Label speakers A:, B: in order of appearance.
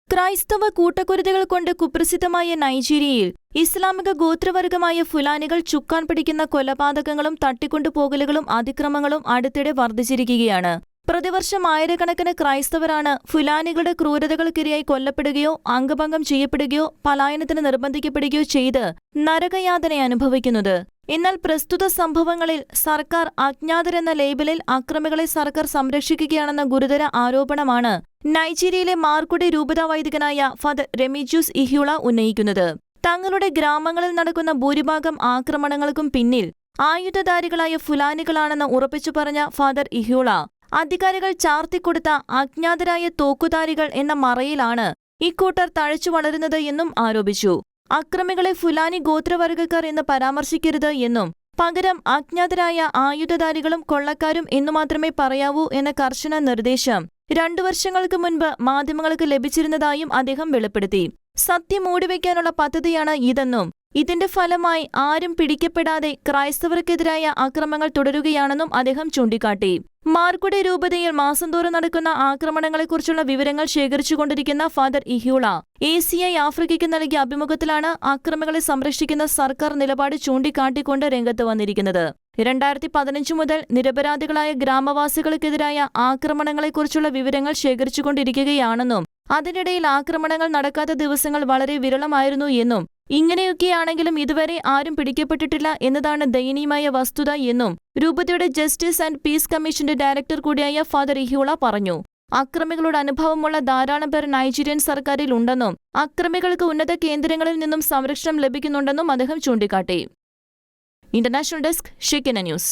A: ക്രൈസ്തവ കൂട്ടക്കുരുതികൾ കൊണ്ട് കുപ്രസിദ്ധമായ നൈജീരിയയിൽ ഇസ്ലാമിക ഗോത്രവർഗമായ ഫുലാനികൾ ചുക്കാൻ പിടിക്കുന്ന കൊലപാതകങ്ങളും തട്ടിക്കൊണ്ടുപോകലുകളും അതിക്രമങ്ങളും അടുത്തിടെ വർദ്ധിച്ചിരിക്കുകയാണ്. പ്രതിവർഷം ആയിരക്കണക്കിന് ക്രൈസ്തവരാണ് ഫുലാനികളുടെ ക്രൂരതകൾക്കിരയായി കൊല്ലപ്പെടുകയോ അംഗഭംഗം ചെയ്യപ്പെടുകയോ പലായനത്തിന് നിർബന്ധിക്കപ്പെടുകയോ ചെയ്ത് നരകയാതന അനുഭവിക്കുന്നത്. എന്നാൽ പ്രസ്തുത സംഭവങ്ങളിൽ സർക്കാർ അജ്ഞാതരെന്ന ലേബലിൽ അക്രമികളെ സർക്കാർ സംരക്ഷിക്കുകയാണെന്ന ഗുരുതര ആരോപണമാണ് നൈജീരിയയിലെ മാർക്കുഡി രൂപതാ വൈദികനായ ഫാദർ റെമിജിയൂസ് ഇഹ്യൂള ഉന്നയിക്കുന്നത്. തങ്ങളുടെ ഗ്രാമങ്ങളിൽ നടക്കുന്ന ഭൂരിഭാഗം ആക്രമണങ്ങൾക്കും പിന്നിൽ ആയുധധാരികളായ ഫുലാനികളാണെന്ന് ഉറപ്പിച്ചു പറഞ്ഞ ഫാദർ ഇഹ്യൂള, അധികാരികൾ ചാർത്തിക്കൊടുത്ത അജ്ഞാതരായ തോക്കുധാരികൾ എന്ന മറയിലാണ് ഇക്കൂട്ടർ തഴച്ചു വളരുന്നത് എന്നും ആരോപിച്ചു. അക്രമികളെ ഫുലാനി ഗോത്രവർഗക്കാർ എന്ന് പരാമർശിക്കരുത് എന്നും പകരം അജ്ഞാതരായ ആയുധധാരികളും കൊള്ളക്കാരും എന്നു മാത്രമേ പറയാവൂ എന്ന കർശന നിർദ്ദേശം 2 വർഷങ്ങൾക്ക് മുൻപ് മാധ്യമങ്ങൾക്ക് ലഭിച്ചിരുന്നതായും അദ്ദേഹം വെളിപ്പെടുത്തി. സത്യം മൂടിവെക്കാനുള്ള പദ്ധതിയാണ് ഇതെന്നും ഇതിന്റെ ഫലമായി ആരും പിടിക്കപ്പെടാതെ ക്രൈസ്തവർക്കെതിരായ അക്രമങ്ങൾ തുടരുകയാണെന്നും അദ്ദേഹം ചൂണ്ടിക്കാട്ടി. മാർക്കുഡി രൂപതയിൽ മാസം തോറും നടക്കുന്ന ആക്രമണങ്ങളെക്കുറിച്ചുള്ള വിവരങ്ങൾ ശേഖരിച്ചുകൊണ്ടിരിക്കുന്ന ഫാദർ ഇഹ്യൂള ACI ആഫ്രിക്കയ്ക്ക് നൽകിയ അഭിമുഖത്തിലാണ് അക്രമികളെ സംരക്ഷിക്കുന്ന സർക്കാർ നിലപാട് ചൂണ്ടിക്കാട്ടിക്കൊണ്ട് രംഗത്ത് വന്നിരിക്കുന്നത്. 2015 മുതൽ നിരപരാധികളായ ഗ്രാമവാസികൾക്കെതിരായ ആക്രമണങ്ങളെക്കുറിച്ചുള്ള വിവരങ്ങൾ ശേഖരിച്ചുകൊണ്ടിരിക്കുകയാണെന്നും അതിനിടയിൽ ആക്രമണങ്ങൾ നടക്കാത്ത ദിവസങ്ങൾ വളരെ വിരളമായിരുന്നു എന്നും ഇങ്ങനെയൊക്കെയാണെങ്കിലും ഇതുവരെ ആരും പിടിക്കപ്പെട്ടിട്ടില്ല എന്നതാണ് ദയനീയമായ വസ്തുത എന്നും രൂപതയുടെ ജസ്റ്റിസ് ആൻഡ് പീസ് കമ്മീഷന്റെ ഡയറക്ടർ കൂടിയായ ഫാദർ ഇഹ്യൂള പറഞ്ഞു. അക്രമികളുടെ അനുഭവമുള്ള ധാരാളം പേർ നൈജീരിയൻ സർക്കാരിൽ ഉണ്ടെന്നും അക്രമികൾക്ക് ഉന്നത കേന്ദ്രങ്ങളിൽ നിന്നും സംരക്ഷണം ലഭിക്കുന്നുണ്ടെന്നും അദ്ദേഹം ചൂണ്ടിക്കാട്ടി. International desk, Shekinah news.